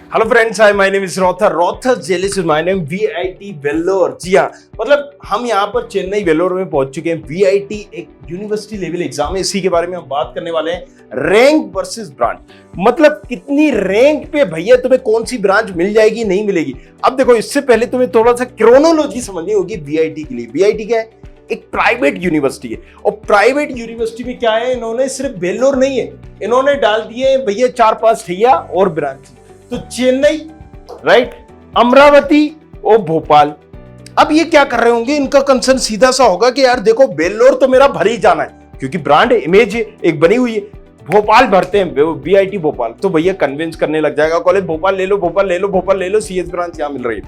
Hello friends, hi, my name is रॉथर जेलिस, my name VIT Vellore. जी हाँ, मतलब हम यहाँ पर चेन्नई वेल्लोर में पहुंच चुके हैं। वीआईटी एक यूनिवर्सिटी लेवल एग्जाम है, इसी के बारे में हम बात करने वाले हैं। रैंक वर्सेस ब्रांच, मतलब कितनी रैंक पे भैया तुम्हें कौन सी ब्रांच मिल जाएगी नहीं मिलेगी। अब देखो, इससे पहले तुम्हें थोड़ा सा क्रोनोलॉजी समझनी होगी वीआईटी के लिए। वीआईटी क्या है? एक प्राइवेट यूनिवर्सिटी है। और प्राइवेट यूनिवर्सिटी में क्या है, इन्होंने सिर्फ वेल्लोर नहीं है, इन्होंने डाल दिए भैया 4-5 ठैया और ब्रांच। तो चेन्नई, राइट, अमरावती और भोपाल। अब ये क्या कर रहे होंगे, इनका कंसर्न सीधा सा होगा कि यार देखो, वेल्लोर तो मेरा भर ही जाना है क्योंकि ब्रांड इमेज एक बनी हुई है। भोपाल भरते हैं, वीआईटी भोपाल, तो भैया कन्विंस करने लग जाएगा कॉलेज भोपाल ले लो, भोपाल ले लो, भोपाल ले लो, सीएस ब्रांच यहाँ मिल रही है।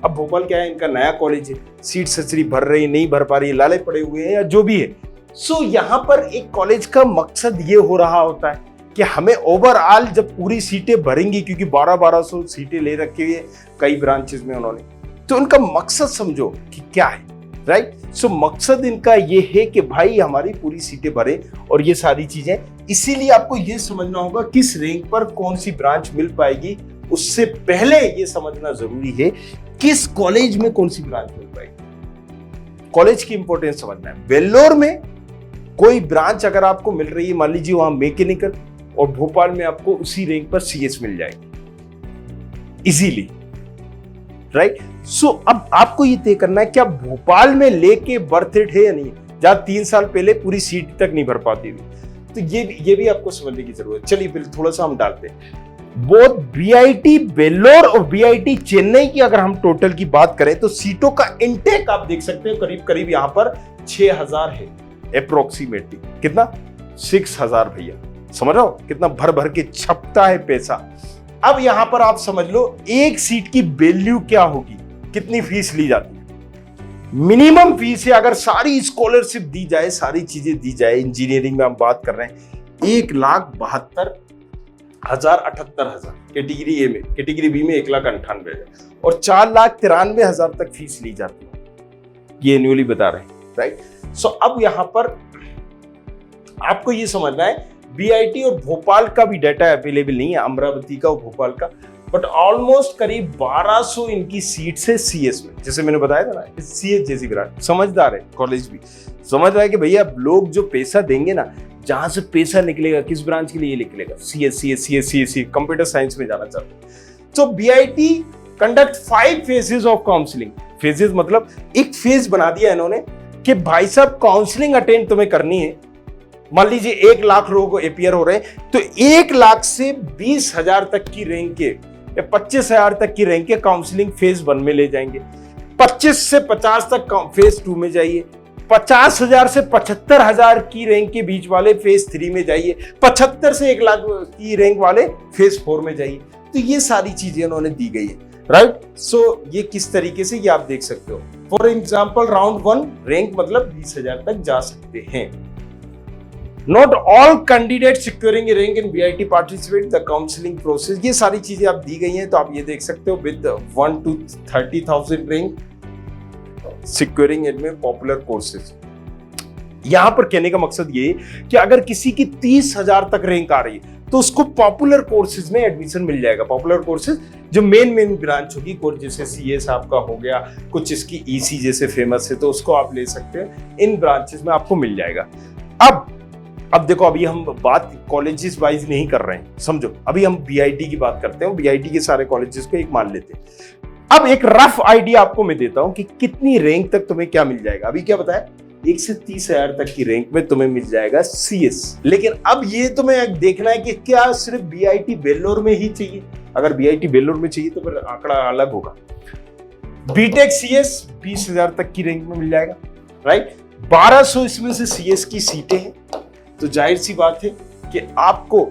अब भोपाल क्या है, इनका नया कॉलेज है, सीट सचरी भर रही, नहीं भर पा रही, लाले पड़े हुए हैं या जो भी है। सो यहाँ पर एक कॉलेज का मकसद ये हो रहा होता है कि हमें ओवरऑल जब पूरी सीटें भरेंगी, क्योंकि 1200 सीटें ले रखी हुई है कई ब्रांचेस में उन्होंने, तो उनका मकसद समझो कि क्या है, राइट। सो मकसद इनका ये है कि भाई हमारी पूरी सीटें भरे और ये सारी चीजें। इसीलिए आपको ये समझना होगा किस रैंक पर कौन सी ब्रांच मिल पाएगी। उससे पहले ये समझना जरूरी है किस कॉलेज में कौन सी ब्रांच मिल पाएगी। कॉलेज की इंपॉर्टेंस समझना है। वेल्लोर में कोई ब्रांच अगर आपको मिल रही है, मान लीजिए वहां मैकेनिकल, और भोपाल में आपको उसी रैंक पर सीएस मिल जाएगी इजीली, राइट। सो अब आपको ये तय करना है क्या भोपाल में लेके वर्थ इट है या नहीं, जहां 3 साल पहले पूरी सीट तक नहीं भर पाती थी। तो ये भी आपको समझने की जरूरत है। चलिए फिर थोड़ा सा हम डालते हैं। बोथ वीआईटी वेल्लोर और वीआईटी चेन्नई की अगर हम टोटल की बात करें तो सीटों का इनटेक आप देख सकते हो करीब करीब यहां पर 6000 है अप्रोक्सीमेटली। कितना? 6000 भैया। समझ रहे हो कितना भर भर के छपता है पैसा। अब यहां पर आप समझ लो एक सीट की वैल्यू क्या होगी, कितनी फीस ली जाती है। मिनिमम फीस है, अगर सारी स्कॉलरशिप दी जाए, सारी चीजें दी जाए, इंजीनियरिंग में हम बात कर रहे हैं, 1,72,000 कैटेगरी ए में, कैटेगरी बी में 1,98,000 और 4,93,000 तक फीस ली जाती है। ये एनुअली बता रहे हैं, राइट। सो अब यहां पर आपको ये समझना है वीआईटी और भोपाल का भी डाटा अवेलेबल नहीं है, अमरावती का और भोपाल का, बट ऑलमोस्ट करीब 1200 इनकी सीट है सीएस में। जैसे मैंने बताया था ना, सीएस जैसी ब्रांच। समझदार है कॉलेज भी, समझ रहा है कि भैया लोग जो पैसा देंगे ना, जहां से पैसा निकलेगा किस ब्रांच के लिए निकलेगा, सीएस कंप्यूटर साइंस में जाना चाहते हैं। तो VIT conduct 5 phases of counselling. Phases मतलब एक फेज बना दिया इन्होंने कि भाई साहब काउंसलिंग अटेंड तुम्हें करनी है। मान लीजिए 1 लाख लोग अपियर हो रहे हैं, तो 1 लाख से 20,000 तक की रैंक के या 25,000 तक की रैंक के काउंसलिंग फेज 1 में ले जाएंगे। 25 से 50 तक फेज 2 में जाइए। 50,000 से 75,000 की रैंक के बीच वाले फेज 3 में जाइए। 75 से 1 लाख की रैंक वाले फेज 4 में जाइए। तो ये सारी चीजें उन्होंने दी गई है, राइट। सो ये किस तरीके से, ये आप देख सकते हो। फॉर एग्जाम्पल राउंड 1 रैंक मतलब 20,000 तक जा सकते हैं। Not all candidates securing a rank in VIT participate the counseling process। ये सारी चीजें आप दी गई हैं, तो आप ये देख सकते हो with 1 to 30,000 rank securing इनमें पॉपुलर कोर्सेज। यहां पर कहने का मकसद ये कि अगर किसी की 30,000 तक रैंक आ रही है तो उसको पॉपुलर कोर्सेज में एडमिशन मिल जाएगा। पॉपुलर कोर्सेज जो मेन ब्रांच होगी, कोर्स जैसे सीएस आपका हो गया, कुछ इसकी ईसी जैसे फेमस है, तो उसको आप ले सकते हैं। इन ब्रांचेस में आपको मिल जाएगा। अब देखो, अभी हम बात कॉलेजेस वाइज नहीं कर रहे हैं, समझो। अभी हम वीआईटी की बात करते हैं, वीआईटी के सारे कॉलेजेस को एक मान लेते हैं। अब एक रफ आइडिया आपको मैं देता हूं कि कितनी रैंक तक तुम्हें क्या मिल जाएगा। अभी क्या बताया, 1 से 30,000 तक की रैंक में तुम्हें मिल जाएगा सीएस। लेकिन अब ये तुम्हें देखना है कि क्या सिर्फ वीआईटी वेल्लोर में ही चाहिए। अगर वीआईटी वेल्लोर में चाहिए तो फिर आंकड़ा अलग होगा। बीटेक सीएस 20,000 तक की रैंक में मिल जाएगा, राइट। 1200 इसमें से सीएस की सीटें हैं, तो जाहिर सी बात है कि आपको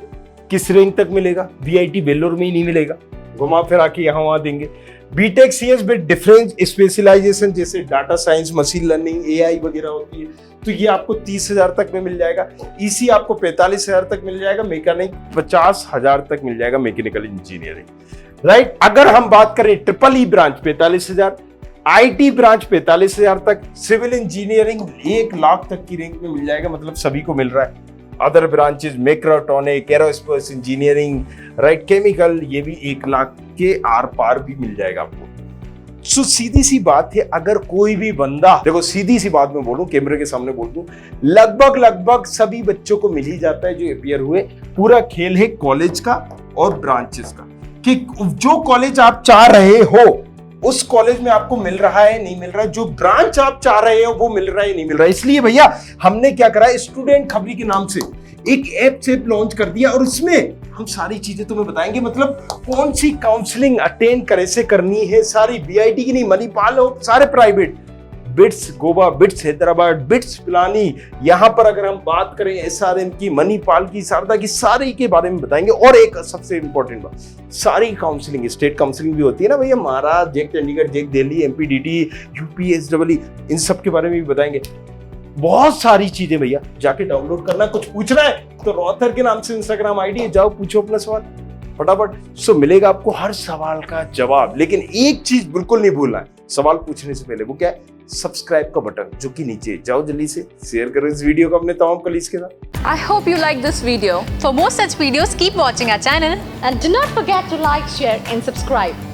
किस रैंक तक मिलेगा, वीआईटी वेल्लोर में ही नहीं मिलेगा, घुमा फिरा के यहां वहां देंगे। B Tech CS with different specialization जैसे data science, machine learning, AI वगैरह होती है, तो ये आपको 30,000 तक में मिल जाएगा। ईसी आपको 45,000 तक मिल जाएगा। मैकेनिक 50,000 तक मिल जाएगा, मैकेनिकल इंजीनियरिंग, राइट। अगर हम बात करें triple E branch 45,000, IT branch 45,000 तक, सिविल इंजीनियरिंग 1 लाख तक की रैंक में मिल जाएगा, मतलब सभी को मिल रहा है। Other branches mechatronic, aerospace engineering, right, chemical, ये भी 1 लाख के आर पार भी मिल जाएगा आपको। सो सीधी सी बात है, अगर कोई भी बंदा, देखो सीधी सी बात मैं बोलूं, कैमरे के सामने बोल दूं, लगभग सभी बच्चों को मिल ही जाता है जो अपीयर हुए। पूरा खेल है कॉलेज का और ब्रांचेस का, कि जो कॉलेज आप चाह रहे हो उस कॉलेज में आपको मिल रहा है नहीं मिल रहा है, जो ब्रांच आप चाह रहे हो वो मिल रहा है नहीं मिल रहा है। इसलिए भैया हमने क्या करा, स्टूडेंट खबरी के नाम से एक ऐप से लॉन्च कर दिया, और इसमें हम सारी चीजें तुम्हें बताएंगे, मतलब कौन सी काउंसलिंग अटेंड कैसे करनी है, सारी बीआईटी की नहीं, मणिपाल हो, सारे private, bits Goa, bits Hyderabad, bits Pilani, यहाँ पर अगर हम बात करें एसआरएम की, मणिपाल की, शारदा की, सारी के बारे में बताएंगे। और एक सबसे इंपॉर्टेंट बात, सारी काउंसलिंग, स्टेट काउंसलिंग भी होती है ना भैया, महाराष्ट्र, जेक चंडीगढ़, जेक दिल्ली, एमपीडीटी, यूपीएसडब्ल्यू, इन सब के बारे में भी बताएंगे। बहुत सारी चीजें भैया, जाके डाउनलोड करना। कुछ पूछना है तो रॉथर के नाम से इंस्टाग्राम आईडी है, जाओ पूछो अपना सवाल फटाफट। सो मिलेगा आपको हर सवाल का जवाब, लेकिन एक चीज बिल्कुल नहीं भूलना है सवाल पूछने से पहले, वो क्या है, सब्सक्राइब का बटन जो कि नीचे है। जाओ जल्दी से शेयर करो इस वीडियो को अपने तमाम कलीग्स के साथ। I hope you like this video. For more such videos, keep watching our channel and do not forget to like, share and subscribe.